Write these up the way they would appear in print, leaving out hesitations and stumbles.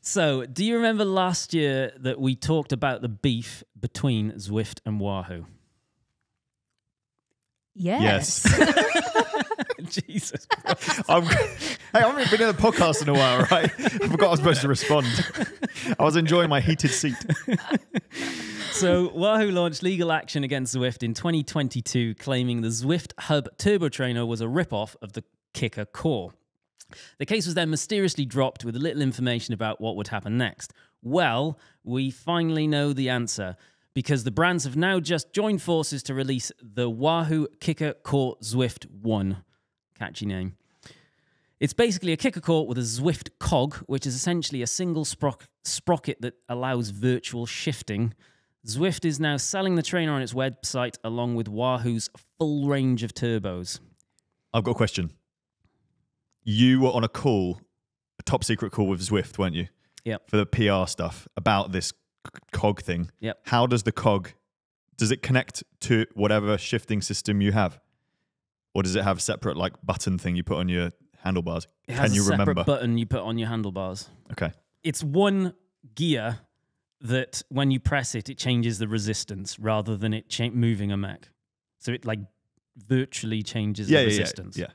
So, do you remember last year that we talked about the beef between Zwift and Wahoo? Yes. Jesus Hey, I haven't been in a podcast in a while, right? I forgot I was supposed to respond. I was enjoying my heated seat. So, Wahoo launched legal action against Zwift in 2022, claiming the Zwift Hub Turbo Trainer was a rip-off of the Kicker Core. The case was then mysteriously dropped with little information about what would happen next. Well, we finally know the answer, because the brands have now just joined forces to release the Wahoo Kicker Core Zwift 1. Catchy name. It's basically a Kicker Core with a Zwift cog, which is essentially a single sprocket that allows virtual shifting. Zwift is now selling the trainer on its website along with Wahoo's full range of turbos. I've got a question. You were on a call, a top secret call with Zwift, weren't you? Yep. For the PR stuff about this cog thing. Yep. How does the cog, does it connect to whatever shifting system you have? Or does it have separate like button thing you put on your handlebars? It has Can you a separate remember? button you put on your handlebars. Okay. It's one gear that when you press it, it changes the resistance rather than it moving a mech. So it like virtually changes the resistance. Yeah.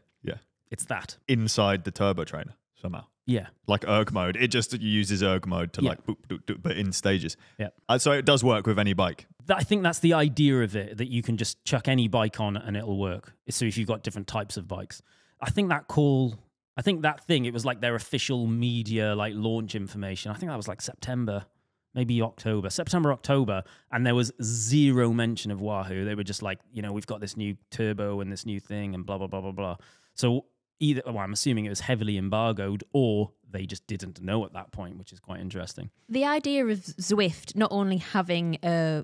It's that. Inside the turbo trainer somehow. Yeah. Like erg mode. It just uses erg mode to like, boop, boop, boop, but in stages. Yeah. So it does work with any bike. I think that's the idea of it, that you can just chuck any bike on and it'll work. So if you've got different types of bikes. I think that thing, it was like their official media like launch information. I think that was like September, October. And there was zero mention of Wahoo. They were just like, we've got this new turbo and this new thing and blah, blah, blah, blah, blah. So I'm assuming it was heavily embargoed, or they just didn't know at that point, which is quite interesting. The idea of Zwift not only having a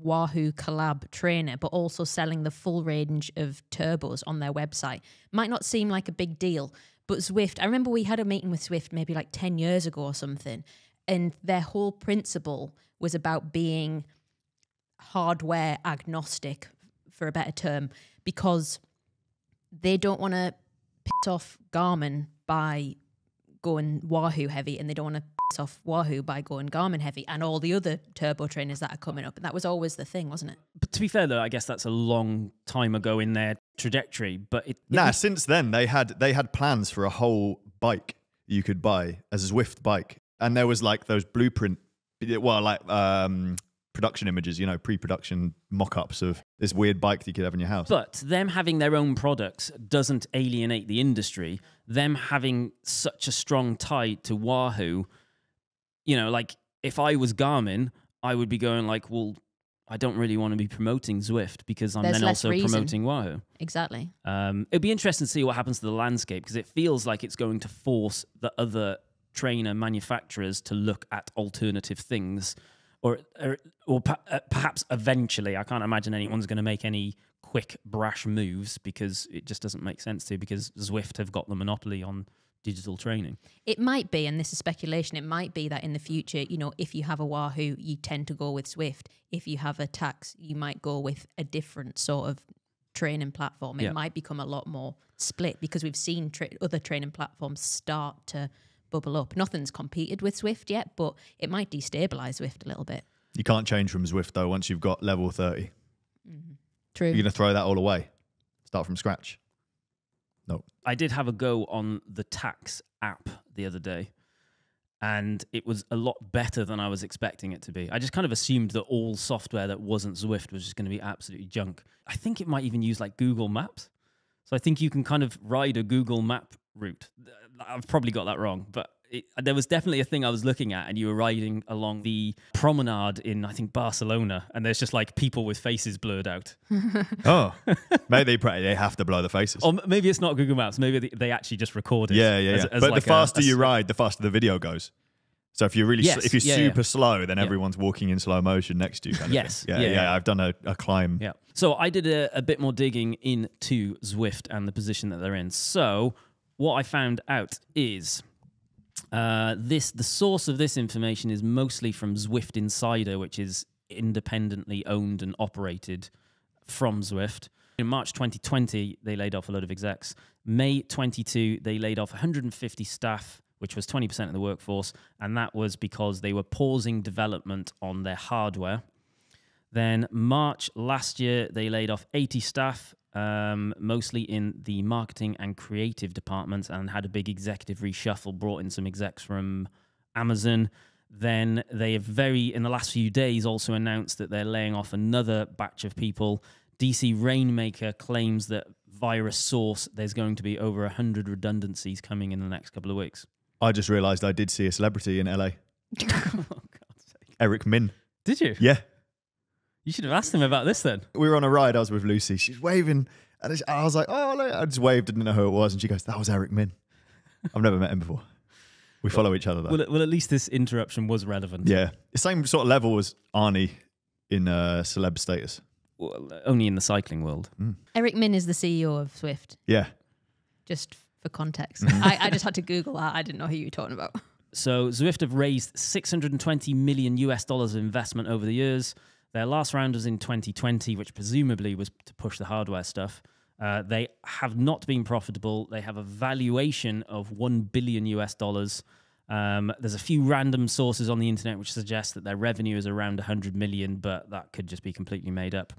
Wahoo collab trainer, but also selling the full range of turbos on their website might not seem like a big deal. But Zwift, I remember we had a meeting with Zwift maybe like 10 years ago or something, and their whole principle was about being hardware agnostic, for a better term, because they don't want to piss off Garmin by going Wahoo heavy, and they don't want to piss off Wahoo by going Garmin heavy, and all the other turbo trainers that are coming up. And that was always the thing, wasn't it? But to be fair, though, I guess that's a long time ago in their trajectory. But since then they had plans for a whole bike you could buy as a Zwift bike, and there was like those blueprint, production images, pre-production mock-ups of this weird bike that you could have in your house. But them having their own products doesn't alienate the industry. Them having such a strong tie to Wahoo, like if I was Garmin, I would be going like, well, I don't really want to be promoting Zwift because I'm then also promoting Wahoo. Exactly. It'd be interesting to see what happens to the landscape, because it feels like it's going to force the other trainer manufacturers to look at alternative things. Or perhaps eventually, I can't imagine anyone's going to make any quick, brash moves, because it just doesn't make sense to, because Zwift have got the monopoly on digital training. It might be, and this is speculation, it might be that in the future, if you have a Wahoo, you tend to go with Zwift. If you have a Tax, you might go with a different sort of training platform. It might become a lot more split, because we've seen other training platforms start to bubble up. Nothing's competed with Zwift yet, but it might destabilize Zwift a little bit. You can't change from Zwift though once you've got level 30. Mm-hmm. True. You're going to throw that all away? Start from scratch? No. I did have a go on the Tax app the other day, and it was a lot better than I was expecting it to be. I just kind of assumed that all software that wasn't Zwift was just going to be absolutely junk. I think it might even use like Google Maps. So I think you can kind of ride a Google Map route. I've probably got that wrong, but there was definitely a thing I was looking at, and you were riding along the promenade in, I think, Barcelona, and there's just like people with faces blurred out. Oh, maybe they have to blur the faces. Or maybe it's not Google Maps. Maybe they actually just record it. Yeah. But like the faster you ride, the faster the video goes. So if you're if you're super slow, then everyone's walking in slow motion next to you. Kind of thing. Yeah. I've done a climb. Yeah. So I did a bit more digging into Zwift and the position that they're in. So what I found out is the source of this information is mostly from Zwift Insider, which is independently owned and operated from Zwift. In March 2020, they laid off a load of execs. May 22, they laid off 150 staff which was 20% of the workforce, and that was because they were pausing development on their hardware. Then March last year, they laid off 80 staff, mostly in the marketing and creative departments, and had a big executive reshuffle, brought in some execs from Amazon. Then they have in the last few days, also announced that they're laying off another batch of people. DC Rainmaker claims that via a source, there's going to be over 100 redundancies coming in the next couple of weeks. I just realised I did see a celebrity in LA. Oh, God's sake. Eric Min. Did you? Yeah. You should have asked him about this then. We were on a ride. I was with Lucy. She was waving. And I was like, oh, look. I just waved. Didn't know who it was. And she goes, that was Eric Min. I've never met him before. We follow each other, though. Well, at least this interruption was relevant. Yeah. The same sort of level as Arnie in celeb status. Well, only in the cycling world. Eric Min is the CEO of Zwift. Yeah. Just for context. I just had to Google that. I didn't know who you were talking about. So Zwift have raised $620 million of investment over the years. Their last round was in 2020, which presumably was to push the hardware stuff. They have not been profitable. They have a valuation of $1 billion. There's a few random sources on the internet which suggest that their revenue is around 100 million, but that could just be completely made up.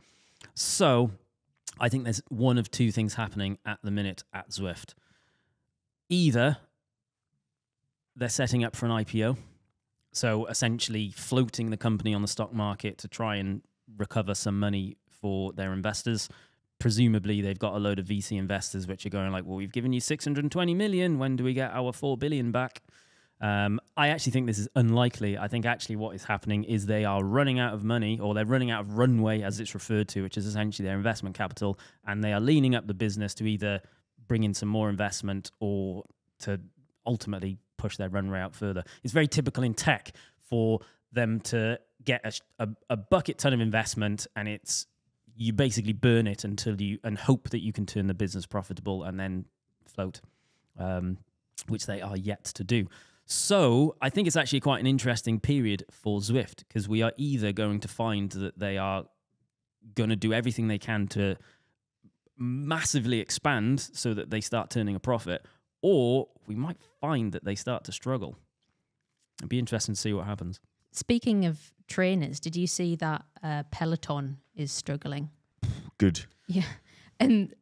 So I think there's one of two things happening at the minute at Zwift. Either they're setting up for an IPO, so essentially floating the company on the stock market to try and recover some money for their investors. Presumably, they've got a load of VC investors which are going like, well, we've given you 620 million. When do we get our 4 billion back? I actually think this is unlikely. I think actually what is happening is they are running out of money, or they're running out of runway, as it's referred to, which is essentially their investment capital, and they are leaning up the business to either bring in some more investment or to ultimately push their runway out further. It's very typical in tech for them to get a bucket ton of investment, and you basically burn it and hope that you can turn the business profitable and then float, which they are yet to do. So I think it's actually quite an interesting period for Zwift, because we are either going to find that they are going to do everything they can to massively expand so that they start turning a profit, or we might find that they start to struggle. It'd be interesting to see what happens. Speaking of trainers, did you see that Peloton is struggling? Good. Yeah. And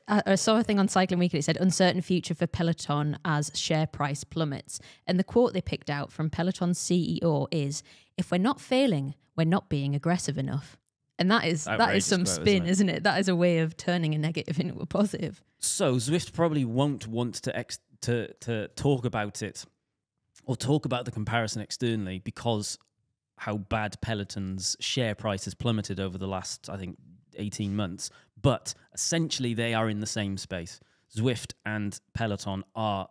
I saw a thing on Cycling Weekly. It said, uncertain future for Peloton as share price plummets. And the quote they picked out from Peloton's CEO is, if we're not failing, we're not being aggressive enough. And that is some spin, isn't it? That is a way of turning a negative into a positive. So Zwift probably won't want to talk about it or talk about the comparison externally, because how bad Peloton's share price has plummeted over the last, I think, 18 months. But essentially they are in the same space. Zwift and Peloton are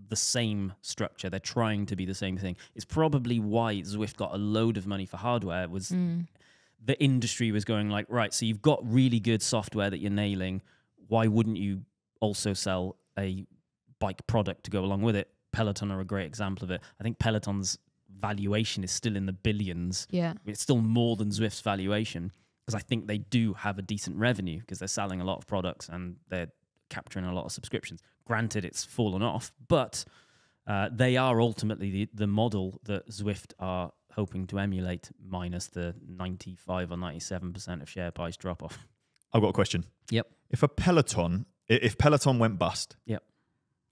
the same structure. They're trying to be the same thing. It's probably why Zwift got a load of money for hardware. The industry was going like, right, so you've got really good software that you're nailing. Why wouldn't you also sell a bike product to go along with it? Peloton are a great example of it. I think Peloton's valuation is still in the billions. Yeah. It's still more than Zwift's valuation, because I think they do have a decent revenue because they're selling a lot of products and they're capturing a lot of subscriptions. Granted, it's fallen off, but they are ultimately the model that Zwift are hoping to emulate, minus the 95 or 97% of share price drop off. I've got a question. Yep. If Peloton went bust, yep,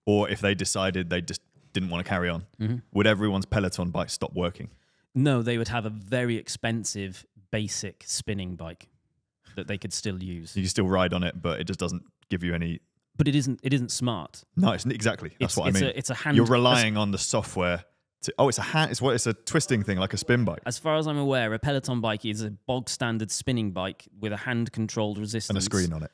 or if they decided they just didn't want to carry on, would everyone's Peloton bike stop working? No, they would have a very expensive basic spinning bike that they could still use. You can still ride on it, but it just doesn't give you any. But it isn't smart. No, it's exactly. That's what I mean. It's a hand. You're relying on the software. It's a hand. It's a twisting thing, like a spin bike. As far as I'm aware, a Peloton bike is a bog standard spinning bike with a hand controlled resistance and a screen on it.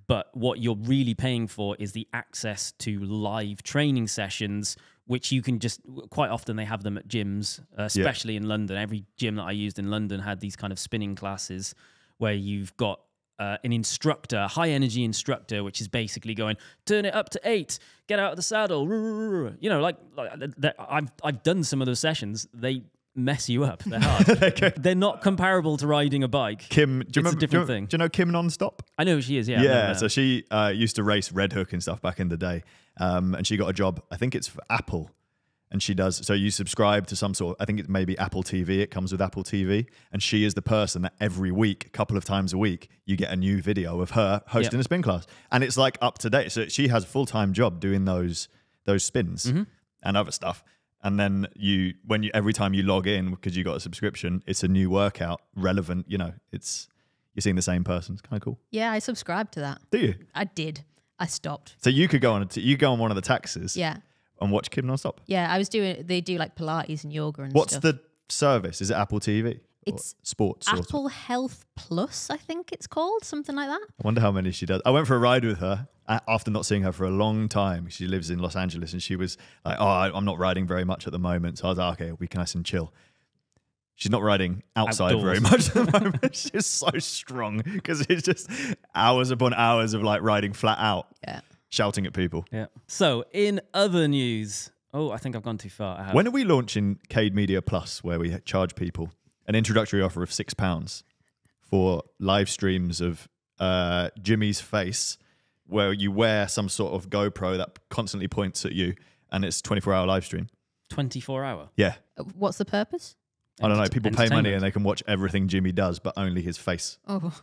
But what you're really paying for is the access to live training sessions, which you can just, quite often they have them at gyms, especially in London. Every gym that I used in London had these kind of spinning classes where you've got an instructor, a high energy instructor, which is basically going, turn it up to 8, get out of the saddle. You know, like I've done some of those sessions. They mess you up. They're hard. They're not comparable to riding a bike. Kim, it's a different thing. Do you know Kim Nonstop? I know who she is, yeah. Yeah, so she used to race Red Hook and stuff back in the day. And she got a job, I think it's for Apple. And she does, so you subscribe to some sort of, I think it's maybe Apple TV, it comes with Apple TV. And she is the person that every week, a couple of times a week, you get a new video of her hosting a spin class. And it's like up to date. So she has a full-time job doing those spins and other stuff. And then every time you log in, because you got a subscription, it's a new workout, relevant, you're seeing the same person. It's kind of cool. Yeah, I subscribed to that. Do you? I did. I stopped. So you could go on one of the taxes. Yeah. And watch Kim non-stop. Yeah, they do like Pilates and yoga and What's stuff. the service? Is it Apple TV? It's sports. Apple Health Plus, I think it's called, something like that. I wonder how many she does. I went for a ride with her after not seeing her for a long time. She lives in Los Angeles, and she was like, "Oh, I'm not riding very much at the moment." So I was like, "Okay, we can nice and chill." She's not riding outside outdoors very much at the moment. She's so strong because it's just hours upon hours of like riding flat out. Yeah. Shouting at people. Yeah. So in other news, I think I've gone too far. When are we launching Cade Media Plus, where we charge people an introductory offer of £6 for live streams of Jimmy's face, where you wear some sort of GoPro that constantly points at you, and it's 24-hour live stream. 24-hour? Yeah. What's the purpose? I don't know. People pay money and they can watch everything Jimmy does, but only his face. Oh.